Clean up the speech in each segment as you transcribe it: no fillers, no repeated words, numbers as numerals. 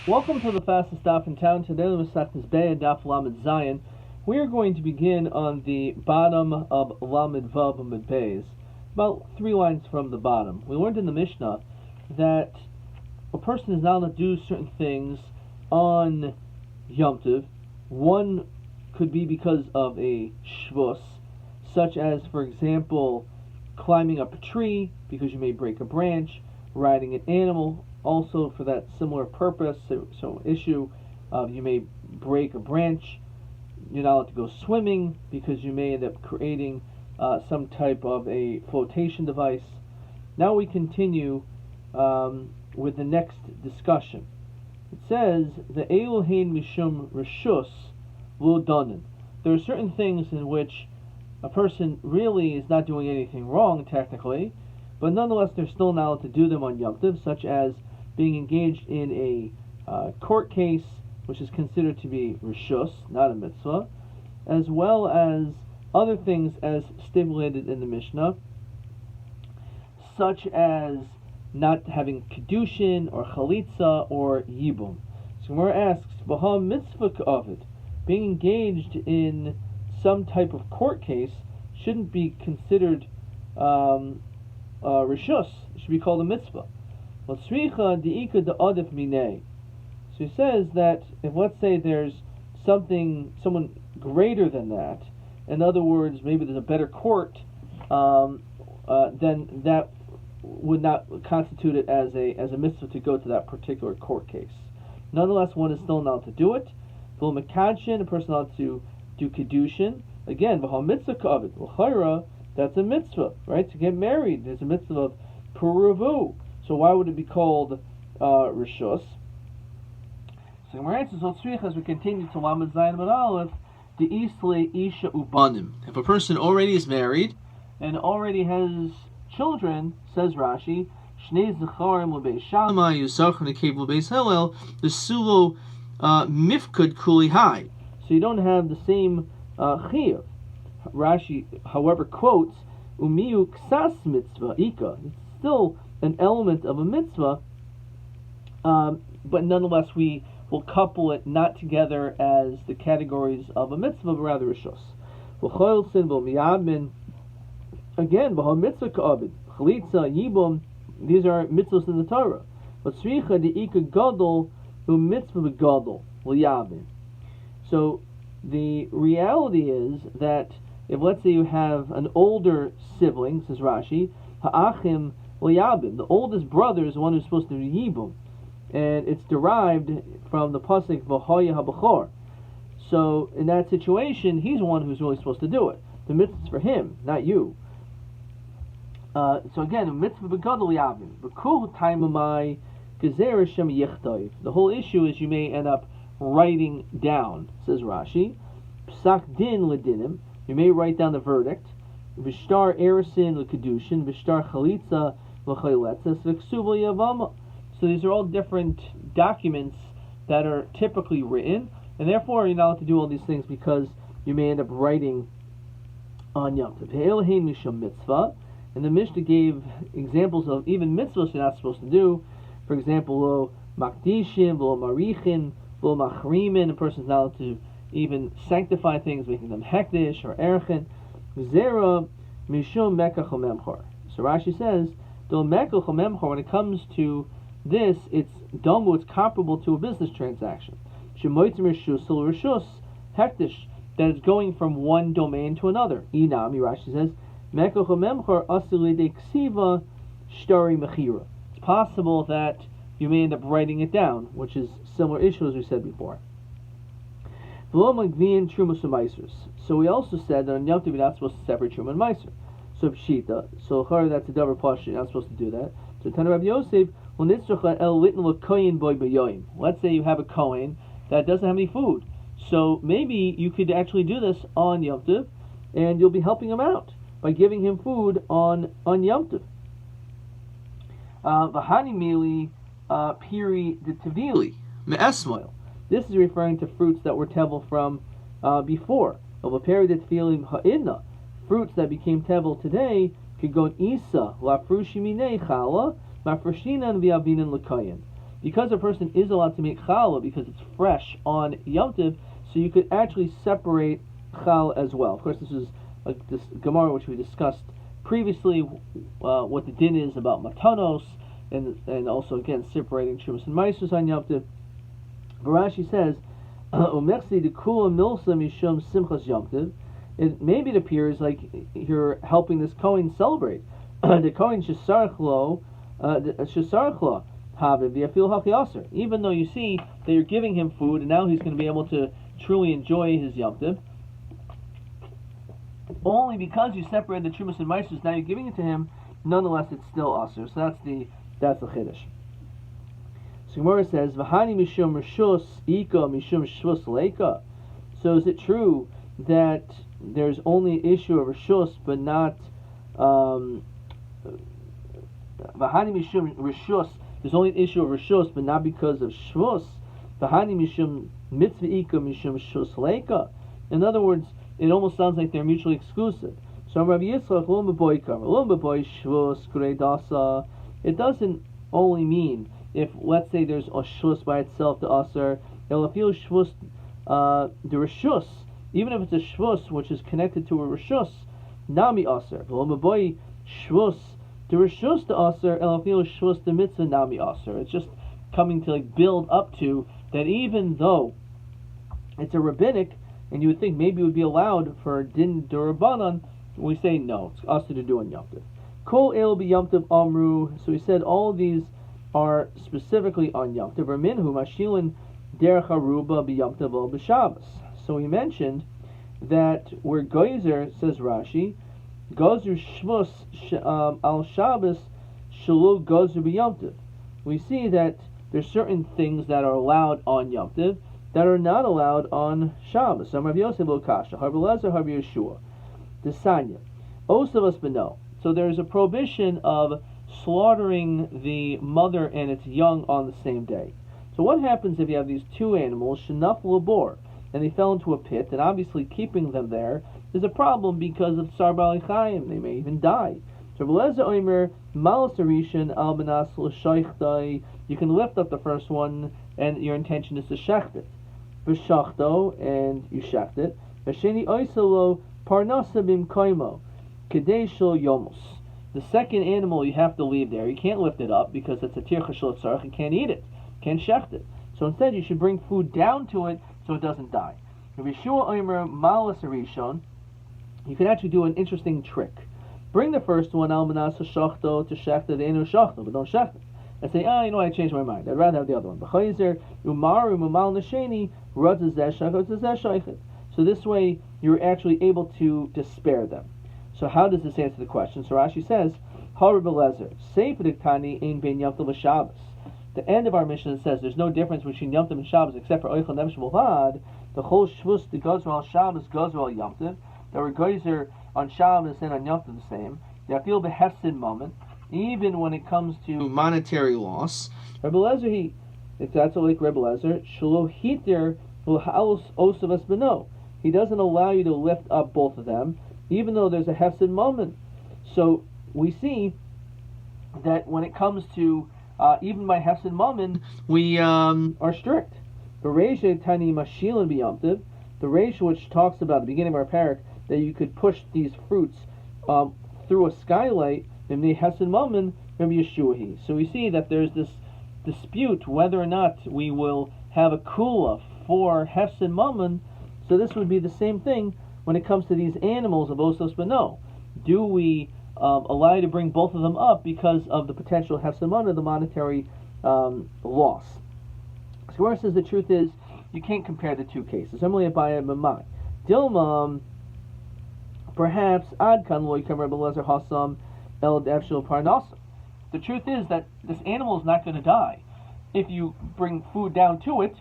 Welcome to the fastest daf in town. Today the Masechtas Beitzah daf Lamed Zayin. We are going to begin on the bottom of Lamed Vav Amud Beis, about 3 lines from the bottom. We learned in the Mishnah that a person is not allowed to do certain things on Yom Tov. One could be because of a shvus, such as, for example, climbing up a tree because you may break a branch, riding an animal, also for that similar purpose. So issue of you may break a branch. You're not allowed to go swimming because you may end up creating some type of a flotation device. Now we continue with the next discussion. It says the Elohein Mishum Rishus Ludanin. There are certain things in which a person really is not doing anything wrong technically, but nonetheless they're still not allowed to do them on Yom Tov, such as being engaged in a court case, which is considered to be rishus, not a mitzvah, as well as other things as stipulated in the Mishnah, such as not having kedushin or chalitza or yibum. So Gemara asks, "B'ha mitzvah ka'avid," being engaged in some type of court case shouldn't be considered rishus. It should be called a mitzvah. So he says that if, let's say, there's someone greater than that, in other words, maybe there's a better court, then that would not constitute it as a mitzvah to go to that particular court case. Nonetheless, one is still allowed to do it. A person allowed to do kedushin. Again, that's a mitzvah, right? To get married, there's a mitzvah of puravu. So why would it be called rishus? So Gemara answers, as we continue to Lamed Zayin Amud Aleph, the isle isha ubanim. If a person already is married and already has children, says Rashi, shnei zecharim l'beis Shammai yusachar nekev l'beis Hillel, the sulo mifkud kuli hai. So you don't have the same chiyuv. Rashi, however, quotes umiu ksas mitzvah ika. It's still an element of a mitzvah, but nonetheless we will couple it not together as the categories of a mitzvah, but rather a shus. Again, b'ha mitzvah ka'abid, chalitza, yibum, these are mitzvahs in the Torah. But tzricha de'ika gadol u'mitzvah gadol l'yabin. So the reality is that if, let's say, you have an older sibling, says Rashi, ha'achim l'yabim, the oldest brother is the one who's supposed to do yibum, and it's derived from the pasuk v'hoya ha'bachor. So in that situation, he's the one who's really supposed to do it. The mitzvah is for him, not you. So again, mitzvah b'gadol yavim. B'kul taimamai gezer shem yichtayv. The whole issue is you may end up writing down, says Rashi, psak din l'dinim. You may write down the verdict. V'shtar erisin l'kedushin, v'shtar chalitza l'chayletzes, v'ksuva yavama. So these are all different documents that are typically written, and therefore you're not allowed to do all these things because you may end up writing on Yom Tov. He'elhein misham mitzvah, and the Mishnah gave examples of even mitzvahs you're not supposed to do. For example, lo makdishim, lo marichin, lo machrimin. A person's not allowed to even sanctify things, making them hektish or erchin. Zera mishum mekach memchor. So Rashi says, do mekach memchor, when it comes to this, it's damu, it's comparable to a business transaction. Shemoitzim rishus rishus hektish, that it's going from one domain to another. Inami, Rashi says, mekach memchor asilide ksiva shtari mechira. It's possible that you may end up writing it down, which is similar issue as we said before. So we also said that on Yom Tov you're not supposed to separate Truma and Meiser. So Pshita, so that's a double pasha, you're not supposed to do that. So Tana Rabbi Yosef, let's say you have a kohen that doesn't have any food. So maybe you could actually do this on Yom Tov, and you'll be helping him out by giving him food on Yom Tov. V'hani mili piri de tevili me'esmoil. This is referring to fruits that were tevel from before. Fruits that became tevel today could go isa la frushimine chala, mafreshinan v'avinan l'kayin. because a person is allowed to make challah because it's fresh on Yom Tov, so you could actually separate chal as well. Of course, this is this Gemara which we discussed previously, what the din is about matanos, and also again separating Trumas and Meisus on Yom Tov. Rashi says, "Umechsi de kula milsa mishum simchas Yom Tov." Maybe it appears like you're helping this Kohen celebrate. The Kohen shesarchlo haviv v'afil hachiaser. Even though you see that you're giving him food, and now he's going to be able to truly enjoy his Yom Tov, only because you separated the Trumas and Meisus, now you're giving it to him. Nonetheless, it's still aser. So that's the chiddush. So Gemara says, "V'hani mishum rishus ika mishum shvus leika." So is it true that there's only an issue of rishus, but not v'hani mishum rishus? There's only an issue of rishus, but not because of shvus. V'hani mishum mitzvah ika mishum shvus leika. In other words, it almost sounds like they're mutually exclusive. So Rabbi Yitzchak lo meboy kamer lo meboy shvus grei dasa. It doesn't only mean if, let's say, there's a shvus by itself, the aser, elafil shvus, the rishus, even if it's a shvus which is connected to a rishus, nami aser. V'lomaboy shvus, the rishus the aser, elafil shvus the mitzvah nami aser. It's just coming to build up to that, even though it's a rabbinic, and you would think maybe it would be allowed for din durabanan, we say no, it's aser to do on Yom Tov. Kol el b'Yom Tov amru. So we said all of these are specifically on Yom Tov. Minhu mashilin derech haruba b'Yom Tov o b'Shabbos. So we mentioned that where Geyser, says Rashi, Gozer shvus al Shabbos shalu gozer b'Yom Tov. We see that there's certain things that are allowed on Yom Tov that are not allowed on Shabbos. So Rabbi Yosef lo kasha, Rabbi Lezer, Rabbi Yeshua, Desanya, Osavas beno. So there's a prohibition of slaughtering the mother and its young on the same day. So what happens if you have these two animals, shenaf labor, and they fell into a pit, and obviously keeping them there is a problem because of tsar bali chayim. They may even die. So you can lift up the first one, and your intention is to shecht it. V'shachto, and you shecht it. V'sheni oiselo parnasa bimkoimo. Kadeshul Yomos. The second animal you have to leave there. You can't lift it up because it's a tircha shel tzarich and can't eat it, can't shecht it. So instead, you should bring food down to it so it doesn't die. Rabbi Yeshua Omer Malas Arishon. You can actually do an interesting trick. Bring the first one al manas shachto to shecht it, eno shachto, but don't shecht it. And say, I changed my mind. I'd rather have the other one. B'chayzer umaru umal nesheni radzeh zeh sheichet. So this way, you're actually able to spare them. So how does this answer the question? So Rashi says, Rabbi Lezer, Seif diktani ein ben Yom Tov v'Shabbos. The end of our mission says there's no difference between Yom Tov and Shabbos except for Oichel Nefesh Mulvad. The whole Shvus, the Gozer al Shabbos, Gozer al Yom Tov. The Gozer on Shabbos and on Yom Tov the same. The Afil behefsid moment, even when it comes to monetary loss. Rabbi Lezer, if that's like Rabbi Lezer, Shelo Hiter L'Halos Osavas Beno. He doesn't allow you to lift up both of them, even though there's a hefsid moment. So we see that when it comes to even by hefsid moment, we are strict. The Reisha Tani Mashilin B'Yom Tov, the Reisha which talks about at the beginning of our parak that you could push these fruits through a skylight, in the hefsid moment, Rabbi Yeshua. So we see that there's this dispute whether or not we will have a kula for hefsid moment. So this would be the same thing when it comes to these animals of Osos Beno. Do we allow you to bring both of them up because of the potential hefsimon of the monetary loss? So Gemara says the truth is you can't compare the two cases. Emily Abaya Mamai. Dilma, perhaps Adkan Loikam Rebbe Lezer Hasam El Devshil Parnasa. The truth is that this animal is not going to die. If you bring food down to it,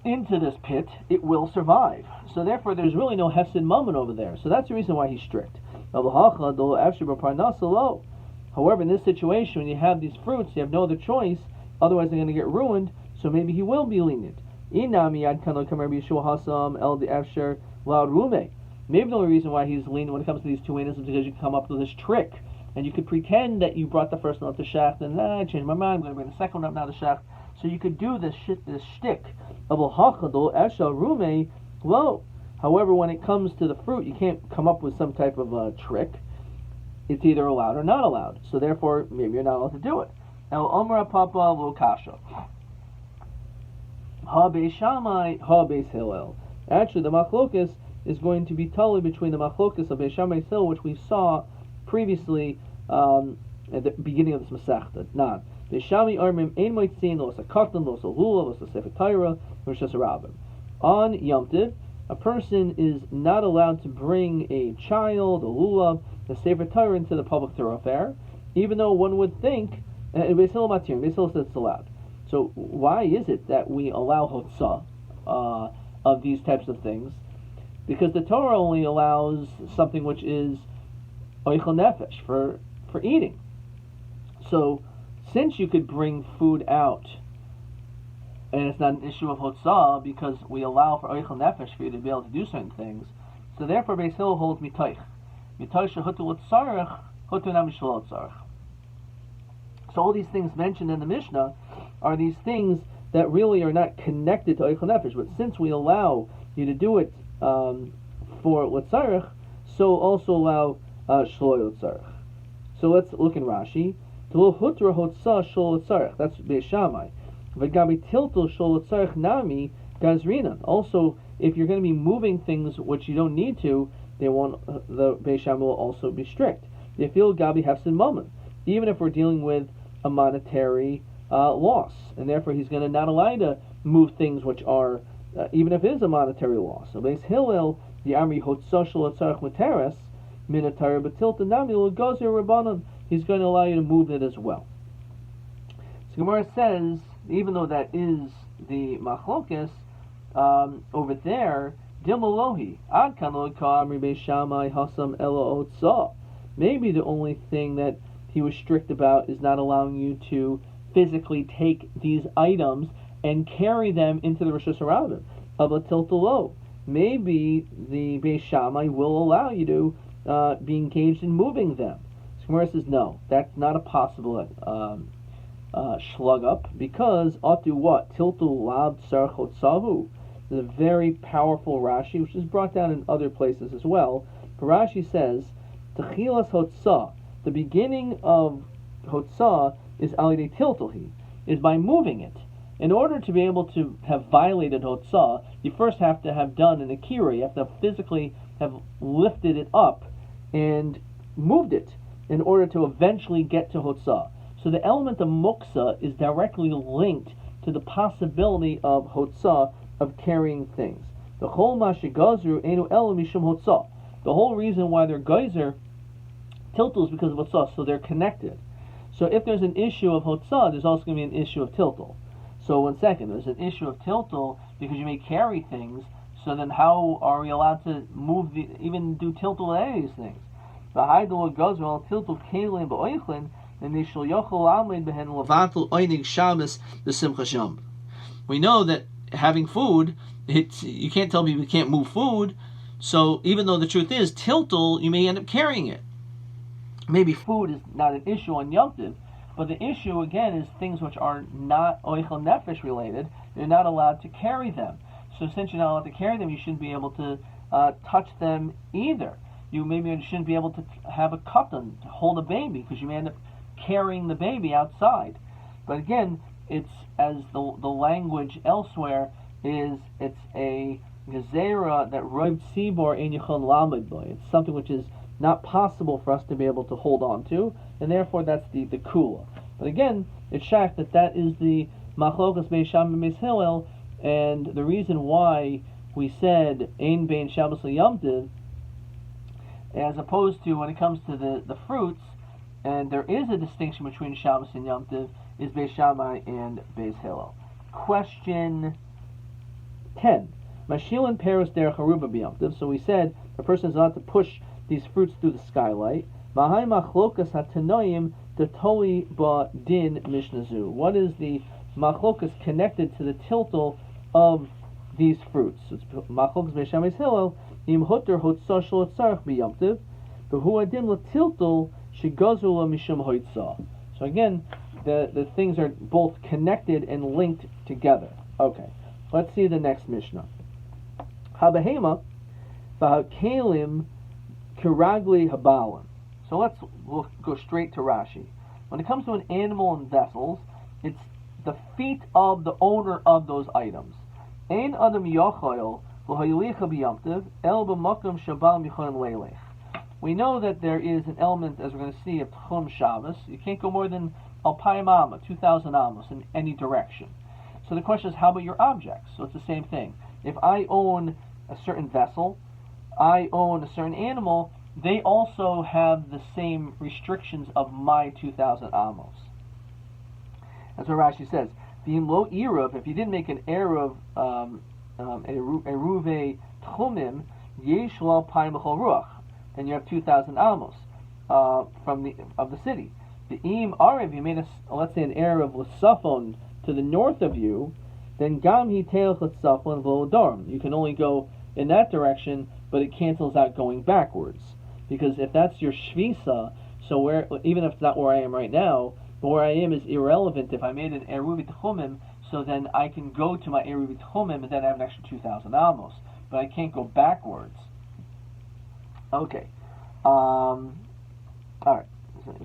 into this pit, it will survive. So therefore, there's really no hefsid moment over there. So that's the reason why he's strict. However, in this situation, when you have these fruits, you have no other choice. Otherwise, they're going to get ruined. So maybe he will be lenient. Maybe the only reason why he's lenient when it comes to these two animals is because you can come up with this trick. And you could pretend that you brought the first one up to shecht, and I changed my mind, I'm going to bring the second one up now to shecht. So you could do this shtick of a hachadol esha rume lo. However, when it comes to the fruit, you can't come up with some type of a trick. It's either allowed or not allowed. So therefore, maybe you're not allowed to do it. Now, Omra Papa lo kasha. Ha Beis Shammai, ha Beis Hillel. Actually, the machlokas is going to be totally between the machlokas of Beis Shammai Hillel, which we saw previously at the beginning of this Masechta. Now, Beis Shammai armim ein moitzin los a katan los a lulav los a sefer Torah los a rabim. On Yom Tov, a person is not allowed to bring a child, a lulav, a sefer Torah into the public thoroughfare, even though one would think Beis Hillel matir. Beis Hillel says it's allowed. So why is it that we allow hotzah of these types of things? Because the Torah only allows something which is oichel nefesh, for eating. So since you could bring food out, and it's not an issue of hotzah because we allow for oichel nefesh for you to be able to do certain things, so therefore Beis Hillel holds mitoich. Mitoich shehutu l'tzarech, hutu nam shelo tzarech. So all these things mentioned in the Mishnah are these things that really are not connected to oichel nefesh, but since we allow you to do it for l'tzarech, so also allow shelo l'tzarech. So let's look in Rashi. Tlo hutra hotzah shelo l'tzarech. That's Beis Shammai. V'gabi tiltul shelo l'tzarech nami gazrinan. Also, if you're going to be moving things which you don't need to, they won't. The Beis Shammai will also be strict. They feel gabi hefsin moment, even if we're dealing with a monetary loss, and therefore he's going to not allow you to move things which are, even if it is a monetary loss. So Beis Hillel, the Amri hotzah shelo l'tzarech materes minatara batilta nami l'gozer rabbanon. He's going to allow you to move it as well. So Gemara says, even though that is the machlokes over there, dimalohi ad kan lo ka'amri Beis Shammai hasam elo otzah. Maybe the only thing that he was strict about is not allowing you to physically take these items and carry them into the Rosh Hashanah. Abatiltalo. Maybe the Beis Shammai will allow you to be engaged in moving them. So Gemara says, no, that's not a possible shlug up, because atu what? Tiltu lab sarchot sahu. There's a very powerful Rashi, which is brought down in other places as well. But Rashi says, Techilas hotzah. The beginning of hotzah is alidei tiltulhi, is by moving it. In order to be able to have violated hotzah, you first have to have done an akira. You have to physically have lifted it up and moved it in order to eventually get to hotzah. So the element of muksa is directly linked to the possibility of hotzah, of carrying things. The whole mashigazru enu el mishum hotzah. The whole reason why they're geyser tiltul is because of hotzah, so they're connected. So if there's an issue of hotzah, there's also going to be an issue of tiltul. So 1 second, there's an issue of tiltul because you may carry things. So then, how are we allowed to move even do tiltul at any of these things? V'haidul gazral tiltul kelim ba'oichlin and they shall yochel amein behen levatul oinig shabbos b'simcha sham. We know that having food, you can't tell people you can't move food. So even though the truth is tiltul, you may end up carrying it. Maybe food is not an issue on Yom Tov, but the issue again is things which are not oichel nefesh related. You're not allowed to carry them. So since you're not allowed to carry them, you shouldn't be able to touch them either. You maybe shouldn't be able to have a katan, to hold a baby, because you may end up carrying the baby outside. But again, it's as the language elsewhere is, it's a gezerah that roib tzibor ein yichon lamed boy. It's something which is not possible for us to be able to hold on to, and therefore that's the kula. But again, it's shak that is the machlokas Beis Shammai Beis Hillel, and the reason why we said ein bein Shabbos Yom Tov, as opposed to when it comes to the fruits, and there is a distinction between Shabbos and Yom Tov, is Beis Shammai and Beis Hillel. Question 10. Mashilin Paris derech haruba b'Yom Tov. So we said a person is allowed to push these fruits through the skylight. Mahai machlokas hatanoim detoli ba din mishnazu. What is the machlokas connected to the tiltul of these fruits? It's machlokas Beis Shammai Beis Hillel im huter hotzah shel tzarich b'Yom Tov, v'hu adin latiltul shegazul mishum hotzah. So again, the things are both connected and linked together. Okay, let's see the next Mishnah. Habehema v'hakalim kiragli habalim. So we'll go straight to Rashi. When it comes to an animal and vessels, it's the feet of the owner of those items. Ein adam yochayil v'hayilicha b'yamtiv el b'makom shabal michonim leilech. We know that there is an element, as we're going to see, of Tchum Shabbos. You can't go more than Alpayim Amma, 2,000 Amos, in any direction. So the question is, how about your objects? So it's the same thing. If I own a certain vessel, I own a certain animal, they also have the same restrictions of my 2,000 Amos. That's what Rashi says. The lo Eruv, if you didn't make an Eruv, Eruve Tchumim, Yesh lo Alpayim b'chol ruach. Then you have 2,000 amos of the city. The im arev, you made let's say an erev l'safon to the north of you, then gam hi teilch l'safon v'lodarim. You can only go in that direction, but it cancels out going backwards. Because if that's your shvisa, so even if it's not where I am right now, but where I am is irrelevant. If I made an eruv tchumim, so then I can go to my eruv tchumim and then I have an extra 2,000 amos, but I can't go backwards. Okay. Alright.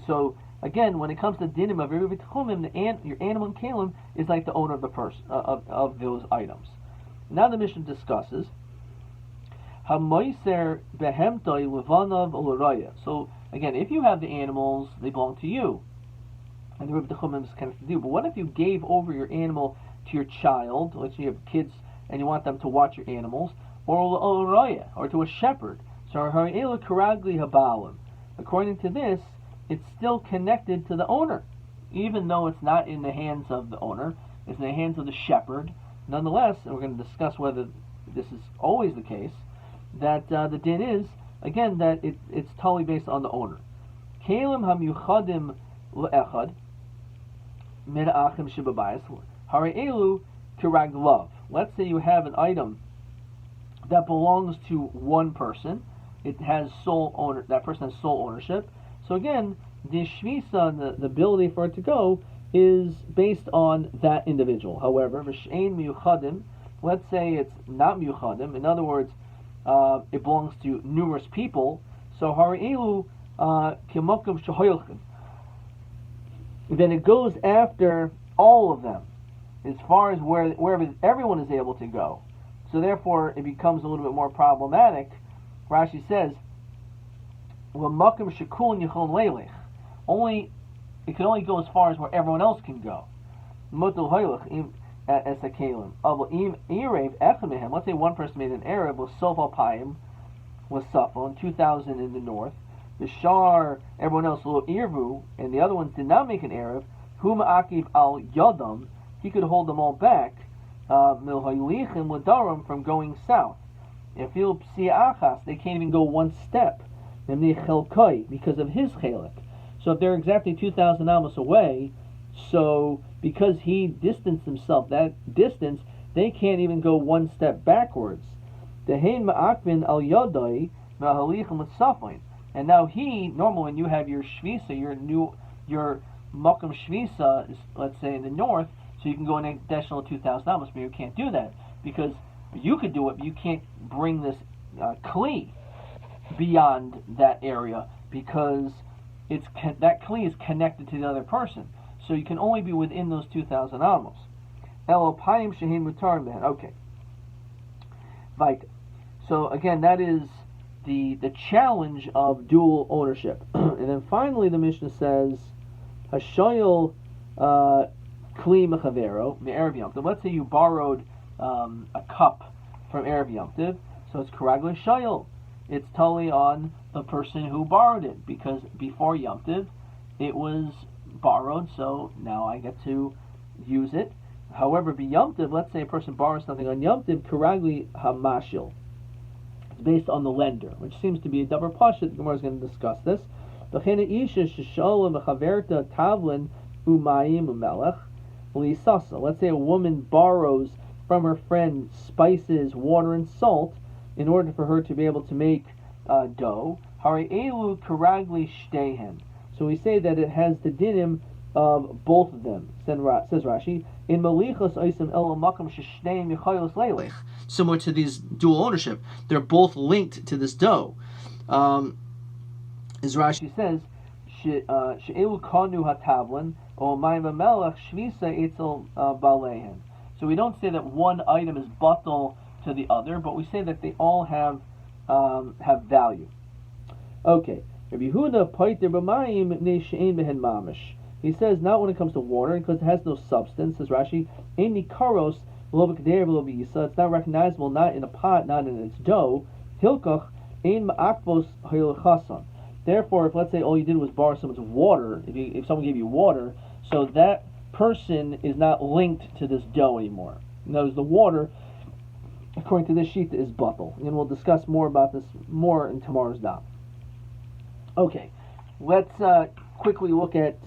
So, again, when it comes to dinim of Eruv Tchumim, your animal and kalim is like the owner of the person of those items. Now the Mishnah discusses Hamoiser behemtoi levanav oluraya. So, again, if you have the animals, they belong to you. And the Eruv Tchumim is connected to you. But what if you gave over your animal to your child, let's say you have kids and you want them to watch your animals, or oluraya, or to a shepherd? So, according to this, it's still connected to the owner. Even though it's not in the hands of the owner, it's in the hands of the shepherd. Nonetheless, and we're going to discuss whether this is always the case, that the din is, again, that it's totally based on the owner. Kalim hamyuchadim le'echad mid'achim shibabayis harei kiraglav. Let's say you have an item that belongs to one person. It has sole owner. That person has sole ownership. So again, the shvisa, the ability for it to go, is based on that individual. However, v'shein miyuchadim. Let's say it's not miyuchadim. In other words, it belongs to numerous people. So hari'elu kimokum shahoyelchin. Then it goes after all of them, as far as wherever everyone is able to go. So therefore, it becomes a little bit more problematic. Rashi says, it can only go as far as where everyone else can go. Let's say one person made an Arab with Sof Alpayim, with Safon, 2,000 in the north. The Shar, everyone else, Lo Irvu, and the other ones did not make an Arab. Hum Akiv al Yadam, he could hold them all back. Milhoylichim Ladarim, from going south. If you see achas, they can't even go one step. Because of his chelik. So if they're exactly 2,000 amos away, so because he distanced himself that distance, they can't even go one step backwards. And now he, normally when you have your shvisa, your makam shvisa is, let's say, in the north, so you can go an additional 2,000 amos, but you can't do that because you could do it, but you can't bring this kli beyond that area because that kli is connected to the other person. So you can only be within those 2,000 amos. Elopayim shehin mutar ben. Okay. Right. So again, that is the challenge of dual ownership. And then finally, the Mishnah says, Hashoyel kli mechavero me'erev yom tov. Let's say you borrowed a cup from Erev Yom Tov, so it's Karagli Shayel. It's totally on the person who borrowed it, because before Yom Tov, it was borrowed, so now I get to use it. However, be Yom Tov, let's say a person borrows something on Yom Tov, Karagli Hamashil. It's based on the lender, which seems to be a double pasha. The Gemara is going to discuss this. Let's say a woman borrows from her friend spices, water, and salt in order for her to be able to make dough. So we say that it has the dinim of both of them. Says Rashi, in Malichos Oisim El Makam Sheshneim Yechalos Leilech. Similar to these dual ownership, they're both linked to this dough. As Rashi says, She'elu Kanu HaTavlin or Mayim Melech Shvisa Eitzel Balehen. So we don't say that one item is batal to the other, but we say that they all have value. Okay. Rabbi Yehuda Paiter B'Mayim Mnei She'ein Behen Mamish. He says not when it comes to water because it has no substance. Says Rashi, Ein Nikaros V'lo B'Keder V'lo B'Yisa. It's not recognizable, not in a pot, not in its dough. Hilkach Ein Ma'akvos Ha'ilchasan. Therefore, if let's say all you did was borrow someone's water, if someone gave you water, so that person is not linked to this dough anymore. In other words, the water, according to this sheet, is batal. And we'll discuss more about this more in tomorrow's daf. Okay, let's quickly look at,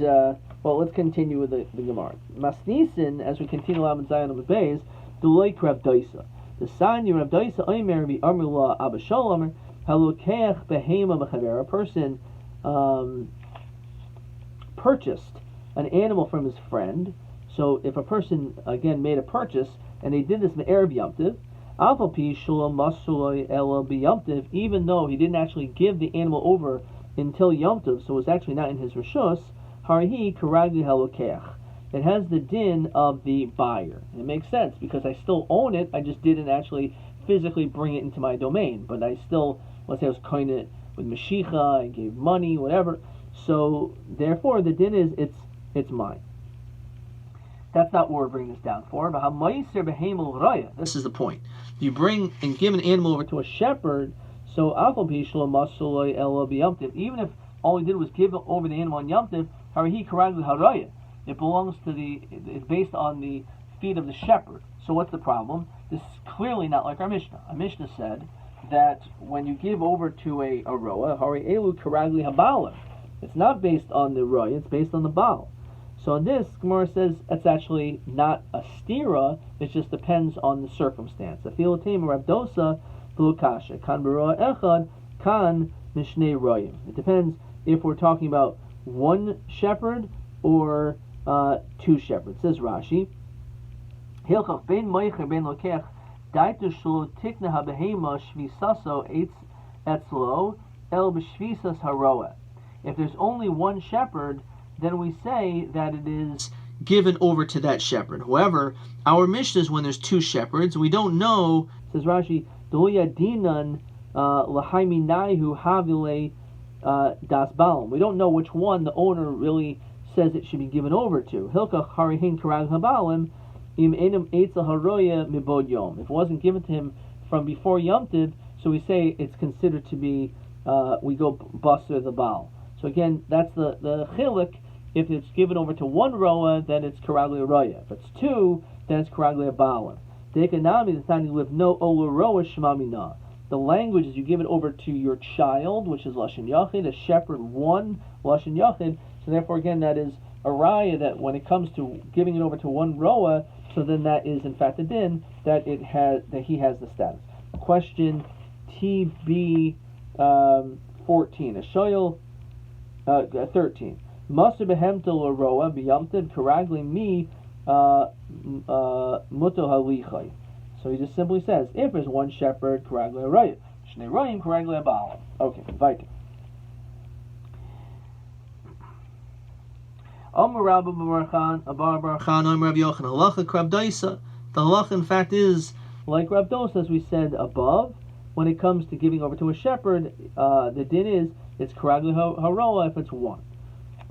let's continue with the Gemara. Masnisin, as we continue on with Zion of the Bays, the like Rav Daisa. The sign Rav Daisa, Omer, Bi Amrullah, Abba Shalom, Halukech Behema Mechaver. A person purchased an animal from his friend. So if a person, again, made a purchase, and they did this in Erev Yomtiv, Alpha Pi Shulam Masuloi Ela B'Yomtiv, even though he didn't actually give the animal over until Yom Tov, so it's actually not in his Rishus, Harihi Karagi Halokech. It has the din of the buyer. And it makes sense, because I still own it, I just didn't actually physically bring it into my domain, but I still, let's say I was coined it with Mashiach, I gave money, whatever, so therefore the din is, it's mine. That's not what we're bringing this down for, but this is the point. You bring and give an animal over to a shepherd, so even if all he did was give over the animal on Yom Tov, it belongs to it's based on the feet of the shepherd. So what's the problem? This is clearly not like our Mishnah. Our Mishnah said that when you give over to a roa, it's not based on the roa, it's based on the baal. So in this, Gemara says it's actually not a stira, it just depends on the circumstance. It depends if we're talking about one shepherd or two shepherds. Says Rashi, if there's only one shepherd, then we say that it is given over to that shepherd. However, our Mishnah is when there's two shepherds. We don't know, says Rashi, we don't know which one the owner really says it should be given over to. If it wasn't given to him from before Yom Tov, so we say it's considered to be, we go buster the Baal. So again, that's the chiluk. If it's given over to one roa, then it's karagli roya. If it's two, then it's karagli baalim. The language is you give it over to your child, which is lashon yachid, a shepherd one lashon yachid. So therefore, again, that is a raya that when it comes to giving it over to one roa, so then that is in fact a din that he has the status. Question TB 14. A shoyel 13. Master behemtel or roa biyamtiv karagli mi muto halichai. So he just simply says, if there's one shepherd, karagli roya. Shnei royim karagli abalim. Okay, weiter. Amar Rabbi Barachan, Abar Barachan, Amar Rabbi Yochanan, halacha Rav Daisa. The halacha, in fact, is like Rav Daisa, as we said above. When it comes to giving over to a shepherd, the din is it's karagli haroa if it's one.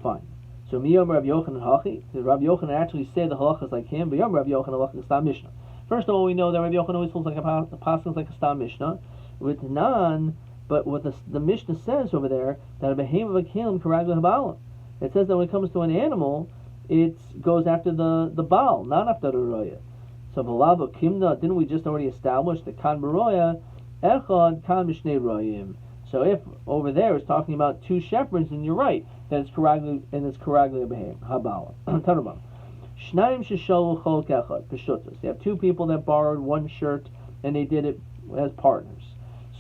Fine. So miyom Rav Yochanan hachi. Does Rav Yochanan actually say the halacha is like him? But yom Rav Yochanan halacha stam mishnah. First of all, we know that Rav Yochanan always feels like a pasuk like a stam mishnah. With nan, but what the mishnah says over there that a behem of a kelim karagli habalim. It says that when it comes to an animal, it goes after the baal, not after the roya. So v'lava kimna, didn't we just already establish the kan baroya echad kan mishnei royim? So if over there it's talking about two shepherds, then you're right. That it's karagli and it's karagli behem habala. Tanubam. Shnayim sheshalu chol kechad peshutas. You have two people that borrowed one shirt and they did it as partners.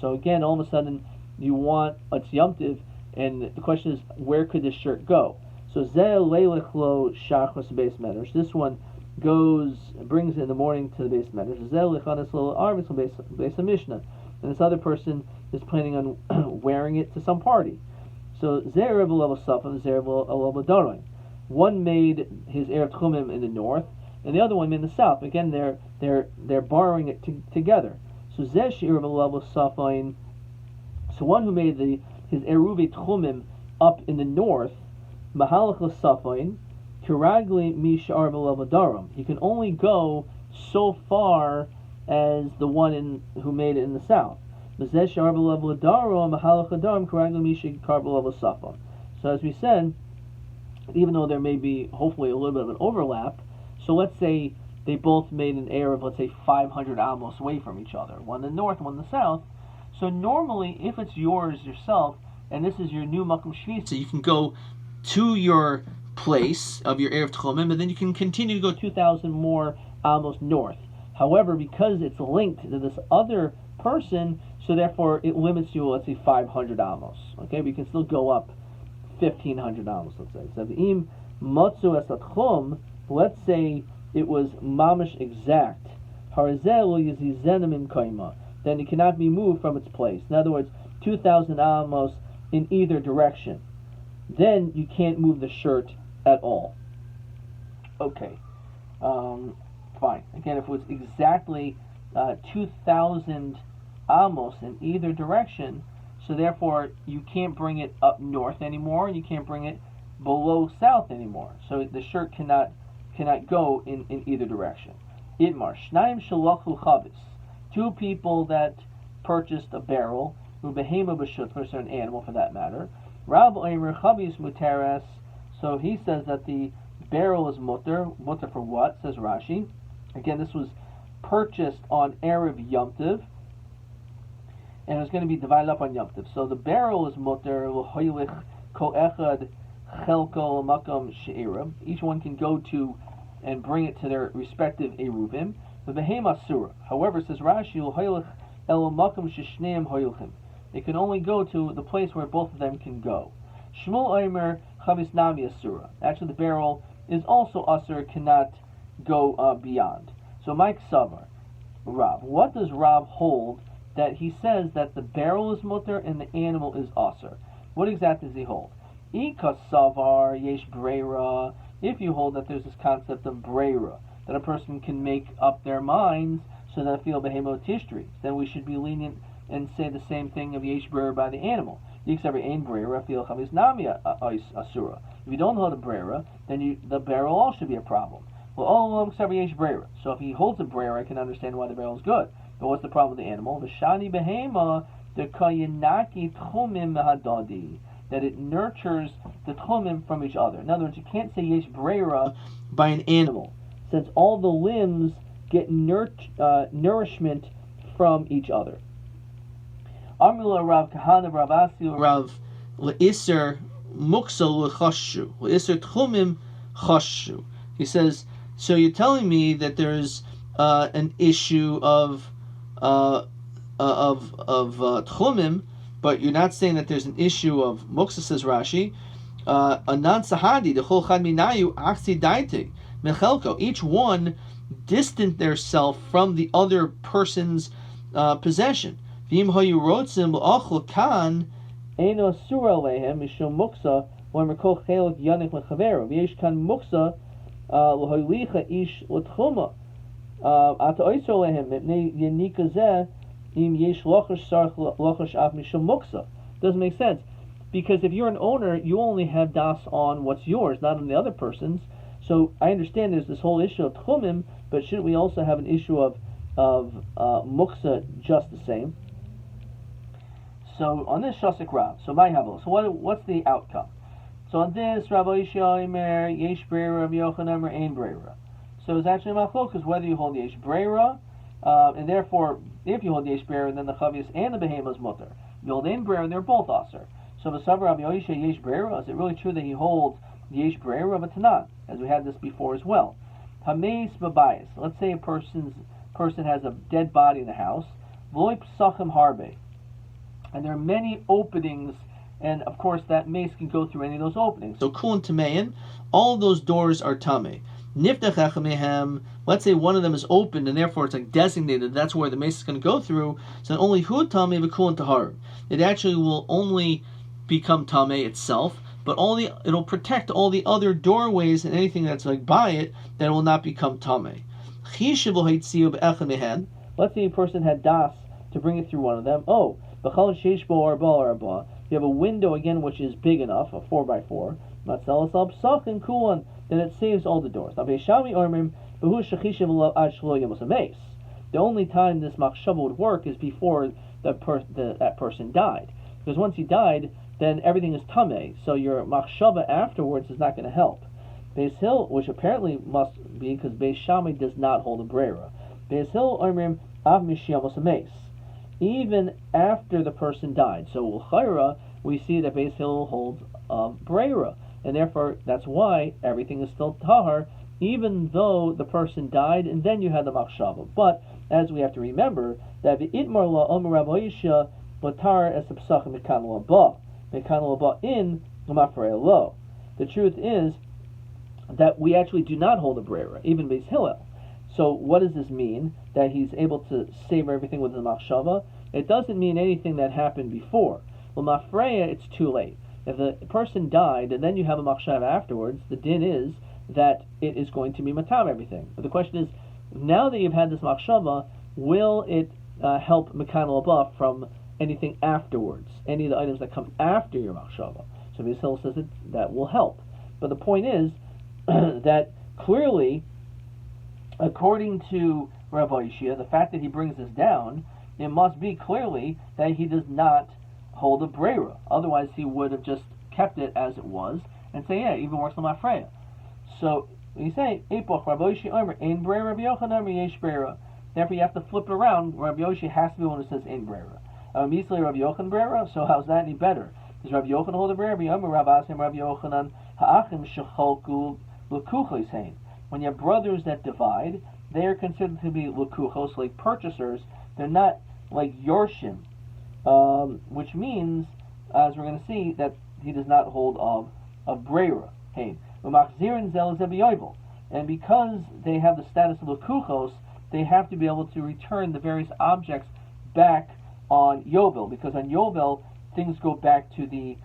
So again, all of a sudden you want it's Yom Tiv, and the question is where could this shirt go? So So Zeh Leilech Lo Shachos Beis Medrash. This one brings it in the morning to the Beis Medrash. Zeh Lechanas Lo Arvis Beis Mishnah. And this other person is planning on wearing it to some party. So Zeh Rebbe Level Safam, Zeh Rebbe Level Daroin. One made his Erev Tchumim in the north, and the other one in the south. Again, they're borrowing it together. So Zeh Rebbe Level Safam. So one who made his Eruv Tchumim up in the north, Mahalach L'Safain, Kiragli Mishar V'Lavadarim. He can only go so far as the one who made it in the south. So as we said, even though there may be hopefully a little bit of an overlap, so let's say they both made an air of, let's say, 500 amos away from each other, one in the north, one in the south. So normally, if it's yours yourself, and this is your new Makom Shvisa, so you can go to your place of your Erev Tchumim, and then you can continue to go 2,000 more amos north. However, because it's linked to this other person, so therefore it limits you, let's say, 500 amos. Okay, but you can still go up 1,500 amos, let's say. So im matzu es atchum, let's say it was mamish exact, harazel yizizenim in kaima, then it cannot be moved from its place. In other words, 2,000 amos in either direction. Then you can't move the shirt at all. Okay, fine. Again, if it was exactly 2,000 amos in either direction, so therefore you can't bring it up north anymore, and you can't bring it below south anymore. So the shirt cannot go in either direction. Idmar Shnaim Shalachu Chavis. Two people that purchased a barrel, ubehema b'shut, for a certain animal for that matter. Rab Omer Chavis Muteres. So he says that the barrel is mutter. Mutter for what? Says Rashi. Again, this was purchased on Erev Yom Tov, and it's going to be divided up on Yom Tov. So the barrel is mutter. L'hoylich kol echad chelko makam she'era. Each one can go to and bring it to their respective eruvim. The behema surah. However, says Rashi, l'hoylich el makam sheshneim hoylichim. It can only go to the place where both of them can go. Shmuel Omer chavis nami asura. Actually, the barrel is also asur, cannot go beyond. So Mike Savar, Rav. What does Rav hold that he says that the barrel is mutter and the animal is asur? What exactly does he hold? Ika Savar yesh breira. If you hold that there's this concept of breira, that a person can make up their minds so that feel behemo tishtri, then we should be lenient and say the same thing of yesh breira by the animal. If you don't hold a brera, then the barrel also should be a problem. Well, so if he holds a brera, I can understand why the barrel is good. But what's the problem with the animal? The shani behema, the kayanaki tchumim hadadi, that it nurtures the tchumim from each other. In other words, you can't say yesh brera by an animal, since all the limbs get nourishment from each other. Amrula Rav Kahana Rav Asio Rav Le'iser Muksa L'chashu Le'iser Tchumim Chashu. He says, so you're telling me that there's an issue of Tchumim, but you're not saying that there's an issue of Muksa, says Rashi. Anan Sahadi the Chol Chad Minayu Aksi Daite Mechelko. Each one distant their self from the other person's possession. V'im hayu rotzim l'achol kan eino asura lehem mishum muksa when rekol chelik yanik lechavero v'yesh kan muksa l'hoylicha ish l'tchuma ata oisro lehem mipnei yanika zeh im yesh lochash sarch lochash af mishum muksa. Doesn't make sense, because if you're an owner, you only have das on what's yours, not on the other person's. So I understand there's this whole issue of tchumim, but shouldn't we also have an issue of muksa just the same? So on this Shasik Rav, so my Havel, so what's the outcome? So on this, Rav Oishya Imer, Yesh Breira, Rav Yochanan, or Ein Breira. So it's actually my focus whether you hold Yesh Breira, and therefore, if you hold Yesh Breira, then the Chavius and the Behema is mutter. You hold Ein Breira, they're both aser. So V'savar Rav Oishya Yesh Breira, is it really true that he holds Yesh Breira of a Tanan, as we had this before as well? Hameis Babayis. Let's say a person has a dead body in the house. V'loi Psachim Harbe. And there are many openings and of course that mace can go through any of those openings. So kulin tamein, all of those doors are tame. Niftach mehem, let's say one of them is open and therefore it's like designated, that's where the mace is going to go through, so only hu tame v'kulin tahar. It actually will only become tame itself, but it'll protect all the other doorways and anything that's like by it that will not become tame. Let's say a person had das to bring it through one of them. Oh, you have a window again which is big enough, a 4x4. Then it saves all the doors. The only time this machshava would work is before that person died, because once he died, then everything is tameh. So your machshava afterwards is not going to help. Beis Hill, which apparently must be because Beis Shammai does not hold a brera. Beis Hill omrim av mishiyamos mace, even after the person died. So l'chayra, we see that Beis Hill holds brera, and therefore that's why everything is still tahar, even though the person died, and then you had the machshava. But as we have to remember that the itmar la omer Rabbi Yisha latar es psachim mekan laba in l'mafrei lo. The truth is that we actually do not hold a brera, even Beis Hillel. So what does this mean? That he's able to save everything with the machshava? It doesn't mean anything that happened before. Well, mafreya, it's too late. If the person died and then you have a machshava afterwards, the din is that it is going to be matam everything. But the question is, now that you've had this machshava, will it help mekan l'ba from anything afterwards? Any of the items that come after your machshava? So Beis Hillel says that will help. But the point is that clearly, according to Rabbi Yishia, the fact that he brings this down, it must be clearly that he does not hold a brera. Otherwise, he would have just kept it as it was and say, yeah, it even works on Mafreya. So, when you say, Epoch, Rabbi Yishia Omer, Ein brera, Rabbi Yochanan, Yesh brera. Therefore, you have to flip it around. Rabbi Yishia has to be one who says Ein brera. Misli Rabbi Yochanan brera, so how's that any better? Does Rabbi Yochanan hold a brera? Rabbi Yomer, Rabbi Asim, Rabbi Yochanan, Ha'achim shecholku l'kuchos hein. When you have brothers that divide, they are considered to be lukuchos, like purchasers. They're not like yorshim, which means, as we're going to see, that he does not hold of brera. Hey, and because they have the status of lukuchos, they have to be able to return the various objects back on Yovel, because on Yovel things go back to the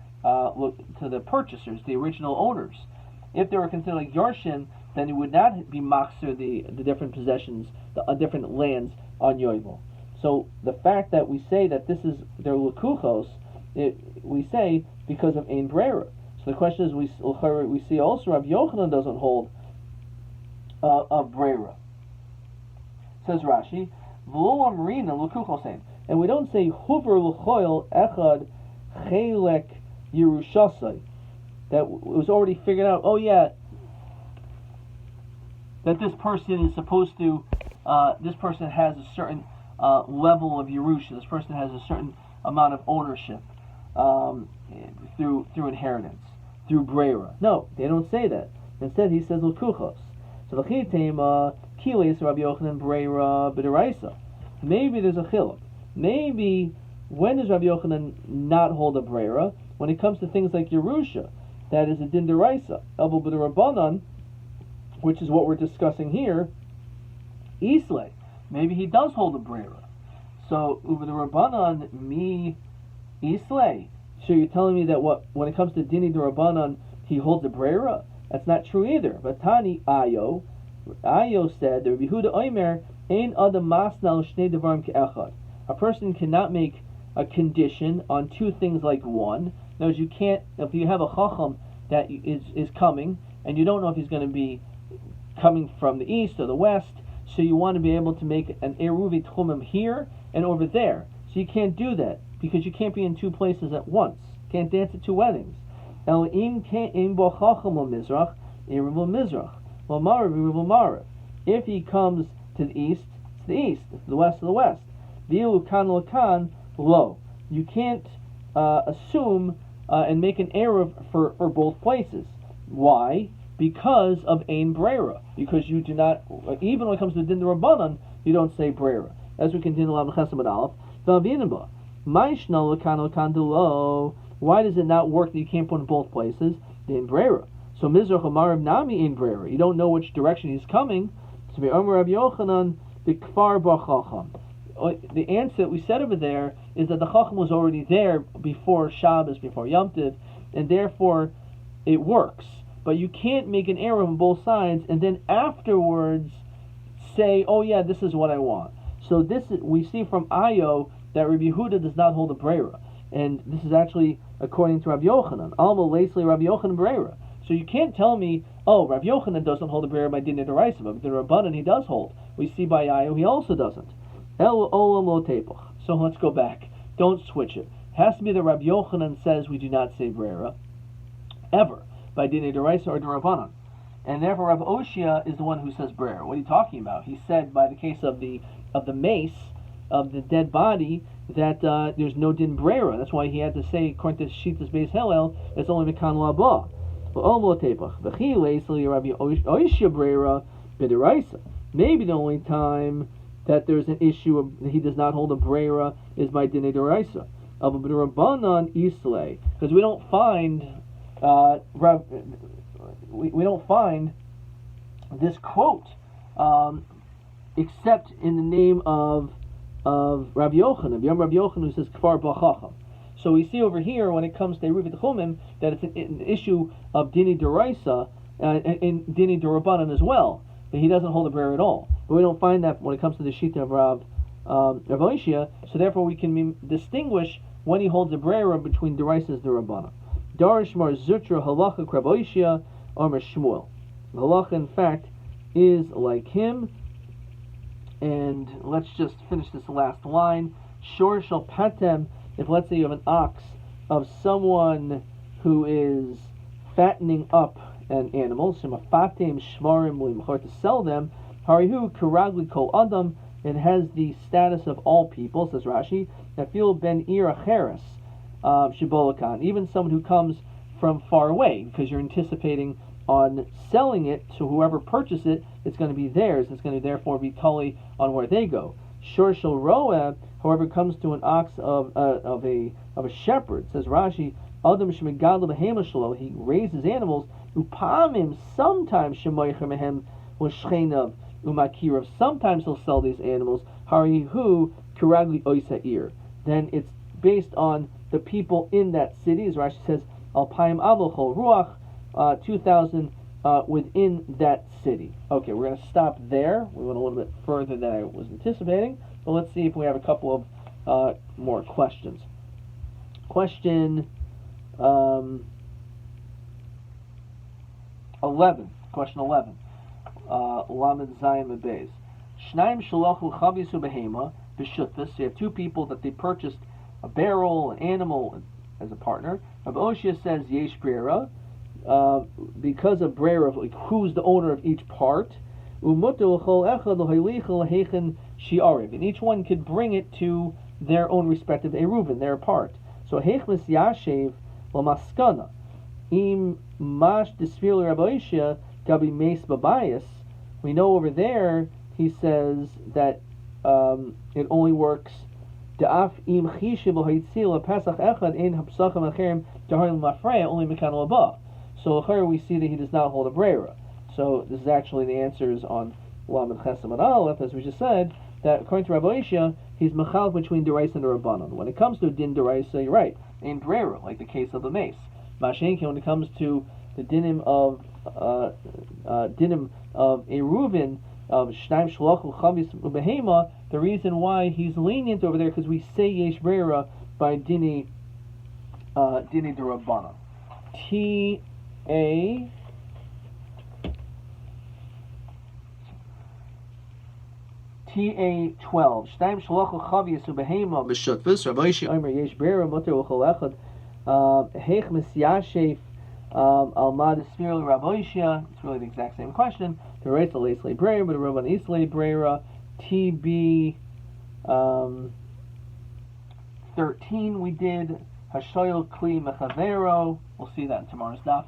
purchasers, the original owners. If they were considered like yorshim, then it would not be machzer the different possessions, the different lands on Yovel. So the fact that we say that this is their lukuchos, we say because of ein brera. So the question is, we see also Rabbi Yochanan doesn't hold of brera. Says Rashi, v'lo amrina lukuchos ein, and we don't say huver l'choil echad chelek yerushasai, that it was already figured out. Oh yeah, that this person is supposed to, this person has a certain level of Yerusha, this person has a certain amount of ownership through inheritance, through brera. No, they don't say that. Instead, he says lukuchos. So l'chitema kiles Rabbi Yochanan brera b'deraisa. Maybe there's a chiluk. Maybe when does Rabbi Yochanan not hold a brera? When it comes to things like Yerusha, that is a din deraisa. Elbo b'derabanan, which is what we're discussing here, Islay. Maybe he does hold a brera. So, Uva the Rabbanan, mi Islay. So you're telling me that when it comes to Dini the Rabbanan, he holds a brera? That's not true either. But Tani Ayo said, the Rabbi Yehuda Omer, Ein Adam Masnal Shnei Devarim Ke'echad. A person cannot make a condition on two things like one. In other words, you can't, if you have a chacham that is coming, and you don't know if he's going to be coming from the east or the west, so you want to be able to make an eruvi tchumim here and over there. So you can't do that, because you can't be in two places at once. Can't dance at two weddings. If he comes to the east, to the east. To the west, to the west. Lo. You can't assume and make an error for both places. Why? Because of ein brera. Because you do not, even when it comes to din rabbanan, you don't say brera. As we continue, Lav Chesed Aleph, V'avinaba. Maishna l'kan l'kan d'lo. Why does it not work that you can't put in both places? The in brera. So Mizrach Amarav Nami in brera. You don't know which direction he's coming. So the Omer Rabbi Yochanan the Kfar B'Chacham. The answer that we said over there is that the Chacham was already there before Shabbos, before Yom Tov, and therefore it works. But you can't make an error on both sides and then afterwards say, oh yeah, this is what I want. So we see from Ayo that Rabbi Yehuda does not hold a brera. And this is actually according to Rabbi Yochanan. Alma Leisli Rabbi Yochanan brera. So you can't tell me, oh, Rabbi Yochanan doesn't hold a brera by Dinah D'Oraisa, but the Rabbanan he does hold. We see by Ayo he also doesn't. El Olam Lo Tepach. So let's go back. Don't switch it. It has to be that Rabbi Yochanan says we do not say brera ever by Dinah D'Oraisa or D'Rabbanan. And therefore Rabbi Oshia is the one who says brera. What are you talking about? He said by the case of the mace, of the dead body, that there's no din brera. That's why he had to say, according to Shitas Beis Hillel, it's only Mekan Laba. Maybe the only time that there's an issue of he does not hold a brera is by Dinei D'Oraisa. Of a Rabbanan Islay, because we don't find we don't find this quote except in the name of Rabbi Yochanan, Rabbi Yochanan, who says Kfar B'Chacham. So we see over here when it comes to Eruvit Chumim that it's an issue of Dinei D'Oraisa and Dinei D'Rabbanan as well. That he doesn't hold a brera at all. But we don't find that when it comes to the Shita of Rav Oshia, so therefore we can distinguish when he holds a brera between D'Oraisa and D'Rabbanan. Darish Mar Zutra Halacha Rav Oshia Omer Shmuel. The halacha, in fact, is like him. And let's just finish this last line. Shor shall patem, if let's say you have an ox of someone who is fattening up an animal, shemafatem shmarim limchor, to sell them, harihu karagli kol adam, it has the status of all people, says Rashi, nafil ben ir acheres, shibolakan, even someone who comes from far away, because you're anticipating on selling it to whoever purchases it, it's going to be theirs. It's going to therefore be totally on where they go. Shor shel roeh, however, comes to an ox of a shepherd. Says Rashi, Adam shemigadol behema shelo, he raises animals. Upamim, sometimes shemoicher mehem l'shchenav umakirav. Sometimes he'll sell these animals. Harihu kiragli oisair. Then it's based on the people in that city, as Rashi says, alpayim avlochol ruach. 2,000 within that city. Okay, we're going to stop there. We went a little bit further than I was anticipating, but let's see if we have a couple of more questions. Question 11. Question 11. Lamed Zayim Beis. Shnaim shalochu chavisu behema b'shutfus. So you have two people that they purchased a barrel, an animal, as a partner. Rabbi Oshia says yesh brera. Because of brera, like who's the owner of each part, and each one could bring it to their own respective eruvin, their part. So heichmas yashev lamaskana im mash disfil Rabbi gabi meis babayis. We know over there he says that it only works da'af im chishiv lohitzil pesach echad ein hapsachim acherim daharim mafreya only mekan laba. So here we see that he does not hold a brera. So this is actually the answers on Lamed Chesam and Aleph, as we just said, that according to Rabbi Oshia, he's mechal between D'Oraisa and Rabbanan. When it comes to din D'Oraisa, you're right, in brera, like the case of the mace. Mashenkin, when it comes to the dinim of Eruvin, of Shnaim Shlochu Chavis Ubehema, the reason why he's lenient over there because we say Yesh brera by Dini D'Rabbanan. TA 12. Shnaim shalochu chavius ubehema b'shutfus. Rabbi Oshia Omer yesh brera muter u'chol echad. Heich misyashev al ma d'smir Rabbi Oshia. It's really the exact same question. The Reitzel leislei brera, but the Rabban islei brera. TB 13 we did. Hashoyel kli mechavero. We'll see that in tomorrow's daf.